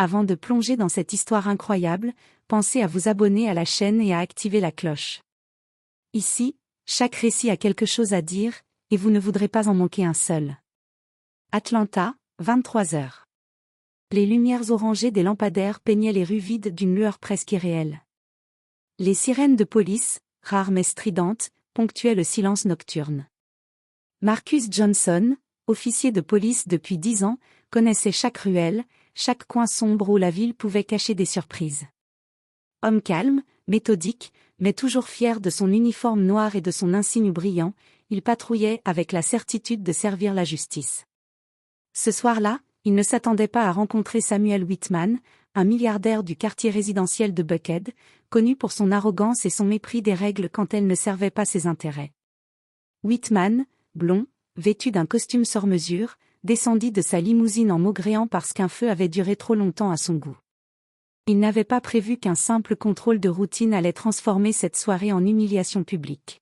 Avant de plonger dans cette histoire incroyable, pensez à vous abonner à la chaîne et à activer la cloche. Ici, chaque récit a quelque chose à dire, et vous ne voudrez pas en manquer un seul. Atlanta, 23 heures. Les lumières orangées des lampadaires peignaient les rues vides d'une lueur presque irréelle. Les sirènes de police, rares mais stridentes, ponctuaient le silence nocturne. Marcus Johnson, officier de police depuis 10 ans, connaissait chaque ruelle, chaque coin sombre où la ville pouvait cacher des surprises. Homme calme, méthodique, mais toujours fier de son uniforme noir et de son insigne brillant, il patrouillait avec la certitude de servir la justice. Ce soir-là, il ne s'attendait pas à rencontrer Samuel Whitman, un milliardaire du quartier résidentiel de Buckhead, connu pour son arrogance et son mépris des règles quand elles ne servaient pas ses intérêts. Whitman, blond, vêtu d'un costume sur mesure, descendit de sa limousine en maugréant parce qu'un feu avait duré trop longtemps à son goût. Il n'avait pas prévu qu'un simple contrôle de routine allait transformer cette soirée en humiliation publique.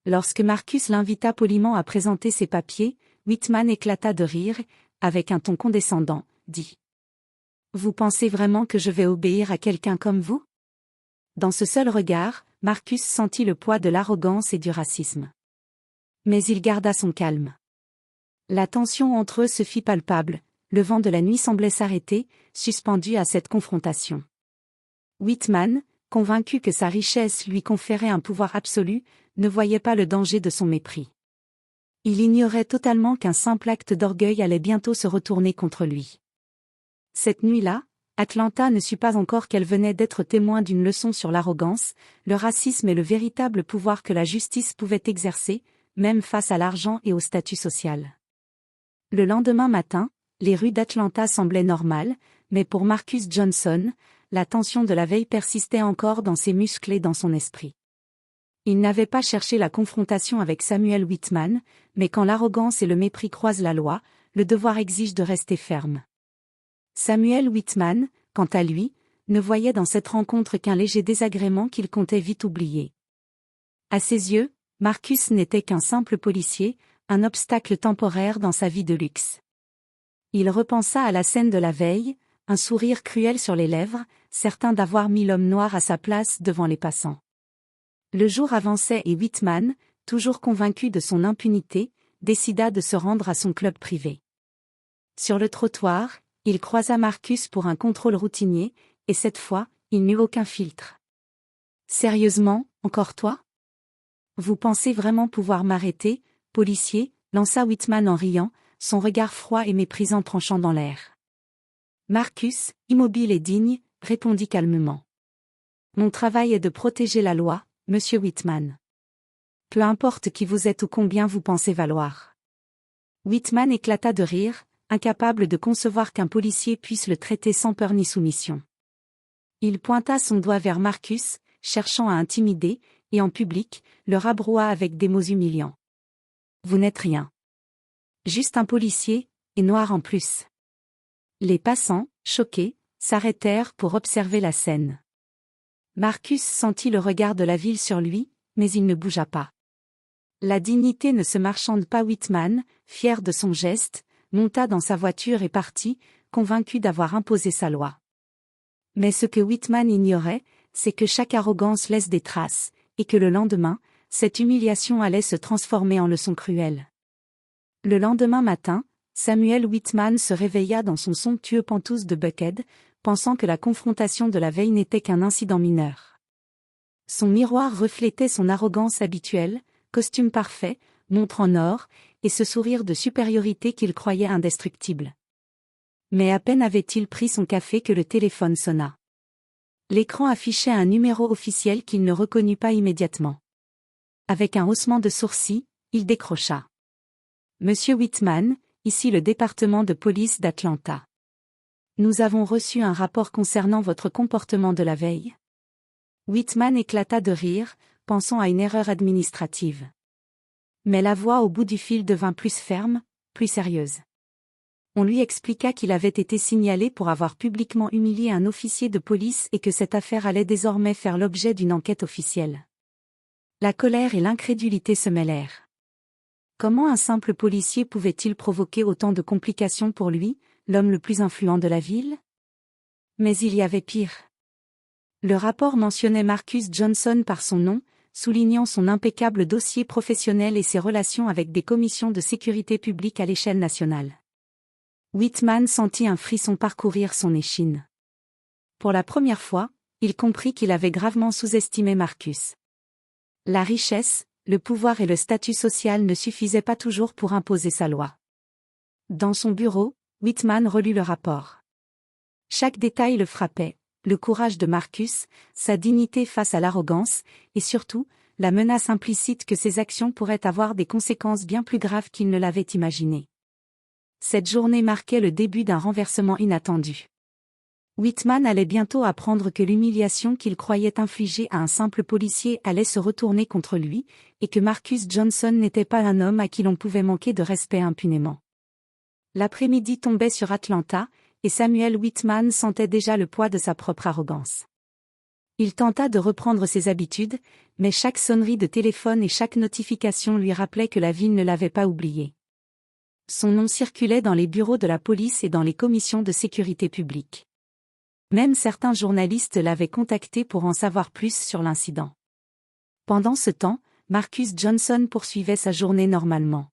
Lorsque Marcus l'invita poliment à présenter ses papiers, Whitman éclata de rire, avec un ton condescendant, dit « Vous pensez vraiment que je vais obéir à quelqu'un comme vous ?» Dans ce seul regard, Marcus sentit le poids de l'arrogance et du racisme. Mais il garda son calme. La tension entre eux se fit palpable, le vent de la nuit semblait s'arrêter, suspendu à cette confrontation. Whitman, convaincu que sa richesse lui conférait un pouvoir absolu, ne voyait pas le danger de son mépris. Il ignorait totalement qu'un simple acte d'orgueil allait bientôt se retourner contre lui. Cette nuit-là, Atlanta ne sut pas encore qu'elle venait d'être témoin d'une leçon sur l'arrogance, le racisme et le véritable pouvoir que la justice pouvait exercer, même face à l'argent et au statut social. Le lendemain matin, les rues d'Atlanta semblaient normales, mais pour Marcus Johnson, la tension de la veille persistait encore dans ses muscles et dans son esprit. Il n'avait pas cherché la confrontation avec Samuel Whitman, mais quand l'arrogance et le mépris croisent la loi, le devoir exige de rester ferme. Samuel Whitman, quant à lui, ne voyait dans cette rencontre qu'un léger désagrément qu'il comptait vite oublier. À ses yeux, Marcus n'était qu'un simple policier, un obstacle temporaire dans sa vie de luxe. Il repensa à la scène de la veille, un sourire cruel sur les lèvres, certain d'avoir mis l'homme noir à sa place devant les passants. Le jour avançait et Whitman, toujours convaincu de son impunité, décida de se rendre à son club privé. Sur le trottoir, il croisa Marcus pour un contrôle routinier, et cette fois, il n'eut aucun filtre. « Sérieusement, encore toi ? Vous pensez vraiment pouvoir m'arrêter, policier ?» lança Whitman en riant, son regard froid et méprisant tranchant dans l'air. Marcus, immobile et digne, répondit calmement. « Mon travail est de protéger la loi, Monsieur Whitman. Peu importe qui vous êtes ou combien vous pensez valoir. » Whitman éclata de rire, incapable de concevoir qu'un policier puisse le traiter sans peur ni soumission. Il pointa son doigt vers Marcus, cherchant à intimider, et en public, le rabroua avec des mots humiliants. « Vous n'êtes rien. Juste un policier, et noir en plus. » Les passants, choqués, s'arrêtèrent pour observer la scène. Marcus sentit le regard de la ville sur lui, mais il ne bougea pas. La dignité ne se marchande pas. Whitman, fier de son geste, monta dans sa voiture et partit, convaincu d'avoir imposé sa loi. Mais ce que Whitman ignorait, c'est que chaque arrogance laisse des traces, et que le lendemain, cette humiliation allait se transformer en leçon cruelle. Le lendemain matin, Samuel Whitman se réveilla dans son somptueux penthouse de Buckhead, pensant que la confrontation de la veille n'était qu'un incident mineur. Son miroir reflétait son arrogance habituelle, costume parfait, montre en or, et ce sourire de supériorité qu'il croyait indestructible. Mais à peine avait-il pris son café que le téléphone sonna. L'écran affichait un numéro officiel qu'il ne reconnut pas immédiatement. Avec un haussement de sourcils, il décrocha. « Monsieur Whitman, ici le département de police d'Atlanta. Nous avons reçu un rapport concernant votre comportement de la veille. » Whitman éclata de rire, pensant à une erreur administrative. Mais la voix au bout du fil devint plus ferme, plus sérieuse. On lui expliqua qu'il avait été signalé pour avoir publiquement humilié un officier de police et que cette affaire allait désormais faire l'objet d'une enquête officielle. La colère et l'incrédulité se mêlèrent. Comment un simple policier pouvait-il provoquer autant de complications pour lui, l'homme le plus influent de la ville ? Mais il y avait pire. Le rapport mentionnait Marcus Johnson par son nom, soulignant son impeccable dossier professionnel et ses relations avec des commissions de sécurité publique à l'échelle nationale. Whitman sentit un frisson parcourir son échine. Pour la première fois, il comprit qu'il avait gravement sous-estimé Marcus. La richesse, le pouvoir et le statut social ne suffisaient pas toujours pour imposer sa loi. Dans son bureau, Whitman relut le rapport. Chaque détail le frappait, le courage de Marcus, sa dignité face à l'arrogance, et surtout, la menace implicite que ses actions pourraient avoir des conséquences bien plus graves qu'il ne l'avait imaginé. Cette journée marquait le début d'un renversement inattendu. Whitman allait bientôt apprendre que l'humiliation qu'il croyait infliger à un simple policier allait se retourner contre lui, et que Marcus Johnson n'était pas un homme à qui l'on pouvait manquer de respect impunément. L'après-midi tombait sur Atlanta, et Samuel Whitman sentait déjà le poids de sa propre arrogance. Il tenta de reprendre ses habitudes, mais chaque sonnerie de téléphone et chaque notification lui rappelait que la ville ne l'avait pas oublié. Son nom circulait dans les bureaux de la police et dans les commissions de sécurité publique. Même certains journalistes l'avaient contacté pour en savoir plus sur l'incident. Pendant ce temps, Marcus Johnson poursuivait sa journée normalement.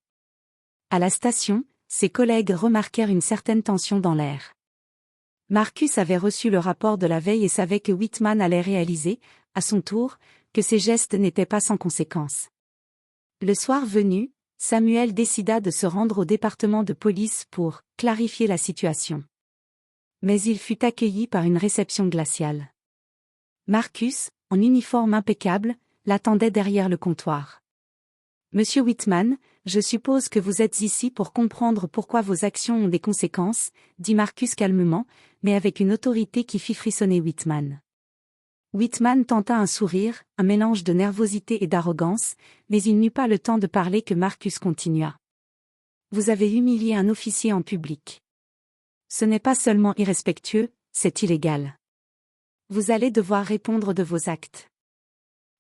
À la station, ses collègues remarquèrent une certaine tension dans l'air. Marcus avait reçu le rapport de la veille et savait que Whitman allait réaliser, à son tour, que ses gestes n'étaient pas sans conséquences. Le soir venu, Samuel décida de se rendre au département de police pour clarifier la situation. Mais il fut accueilli par une réception glaciale. Marcus, en uniforme impeccable, l'attendait derrière le comptoir. « Monsieur Whitman, je suppose que vous êtes ici pour comprendre pourquoi vos actions ont des conséquences, » dit Marcus calmement, mais avec une autorité qui fit frissonner Whitman. Whitman tenta un sourire, un mélange de nervosité et d'arrogance, mais il n'eut pas le temps de parler que Marcus continua. « Vous avez humilié un officier en public. Ce n'est pas seulement irrespectueux, c'est illégal. Vous allez devoir répondre de vos actes. »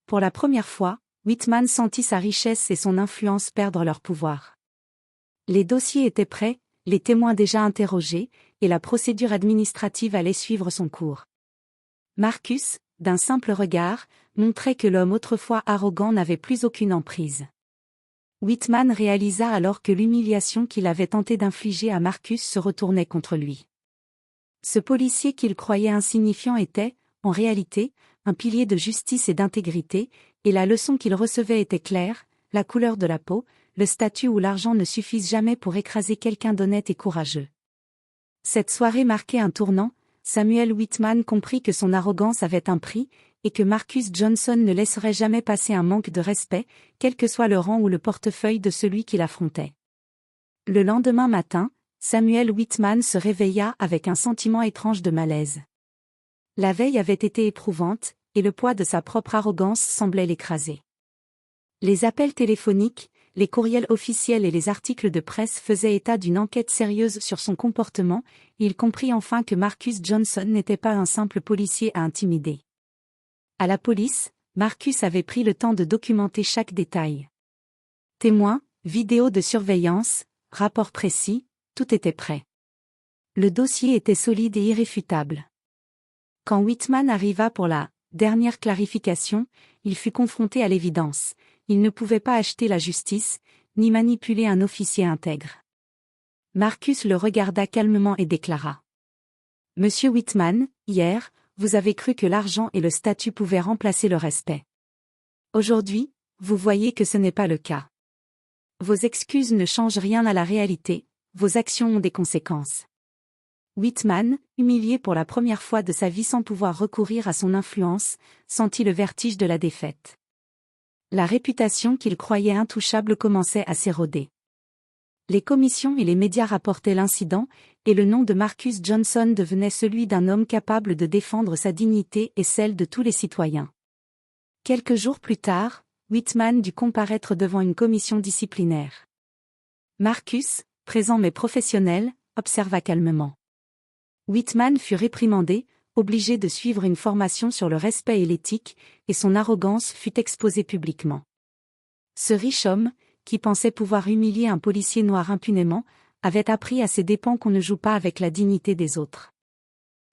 Pour la première fois, Whitman sentit sa richesse et son influence perdre leur pouvoir. Les dossiers étaient prêts, les témoins déjà interrogés, et la procédure administrative allait suivre son cours. Marcus, d'un simple regard, montrait que l'homme autrefois arrogant n'avait plus aucune emprise. Whitman réalisa alors que l'humiliation qu'il avait tenté d'infliger à Marcus se retournait contre lui. Ce policier qu'il croyait insignifiant était, en réalité, un pilier de justice et d'intégrité, et la leçon qu'il recevait était claire, la couleur de la peau, le statut ou l'argent ne suffisent jamais pour écraser quelqu'un d'honnête et courageux. Cette soirée marquait un tournant, Samuel Whitman comprit que son arrogance avait un prix, et que Marcus Johnson ne laisserait jamais passer un manque de respect, quel que soit le rang ou le portefeuille de celui qui l'affrontait. Le lendemain matin, Samuel Whitman se réveilla avec un sentiment étrange de malaise. La veille avait été éprouvante, et le poids de sa propre arrogance semblait l'écraser. Les appels téléphoniques, les courriels officiels et les articles de presse faisaient état d'une enquête sérieuse sur son comportement, et il comprit enfin que Marcus Johnson n'était pas un simple policier à intimider. À la police, Marcus avait pris le temps de documenter chaque détail. Témoins, vidéos de surveillance, rapports précis, tout était prêt. Le dossier était solide et irréfutable. Quand Whitman arriva pour la dernière clarification, il fut confronté à l'évidence. Il ne pouvait pas acheter la justice, ni manipuler un officier intègre. Marcus le regarda calmement et déclara. « Monsieur Whitman, hier, vous avez cru que l'argent et le statut pouvaient remplacer le respect. Aujourd'hui, vous voyez que ce n'est pas le cas. Vos excuses ne changent rien à la réalité, vos actions ont des conséquences. » Whitman, humilié pour la première fois de sa vie sans pouvoir recourir à son influence, sentit le vertige de la défaite. La réputation qu'il croyait intouchable commençait à s'éroder. Les commissions et les médias rapportaient l'incident, et le nom de Marcus Johnson devenait celui d'un homme capable de défendre sa dignité et celle de tous les citoyens. Quelques jours plus tard, Whitman dut comparaître devant une commission disciplinaire. Marcus, présent mais professionnel, observa calmement. Whitman fut réprimandé, obligé de suivre une formation sur le respect et l'éthique, et son arrogance fut exposée publiquement. Ce riche homme, qui pensait pouvoir humilier un policier noir impunément, avait appris à ses dépens qu'on ne joue pas avec la dignité des autres.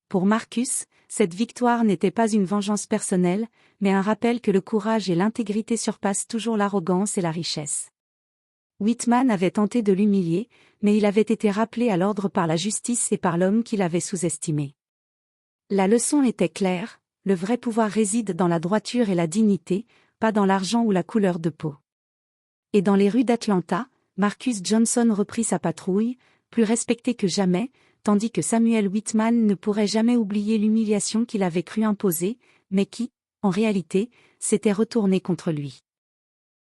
Pour Marcus, cette victoire n'était pas une vengeance personnelle, mais un rappel que le courage et l'intégrité surpassent toujours l'arrogance et la richesse. Whitman avait tenté de l'humilier, mais il avait été rappelé à l'ordre par la justice et par l'homme qu'il avait sous-estimé. La leçon était claire, le vrai pouvoir réside dans la droiture et la dignité, pas dans l'argent ou la couleur de peau. Et dans les rues d'Atlanta, Marcus Johnson reprit sa patrouille, plus respecté que jamais, tandis que Samuel Whitman ne pourrait jamais oublier l'humiliation qu'il avait cru imposer, mais qui, en réalité, s'était retournée contre lui.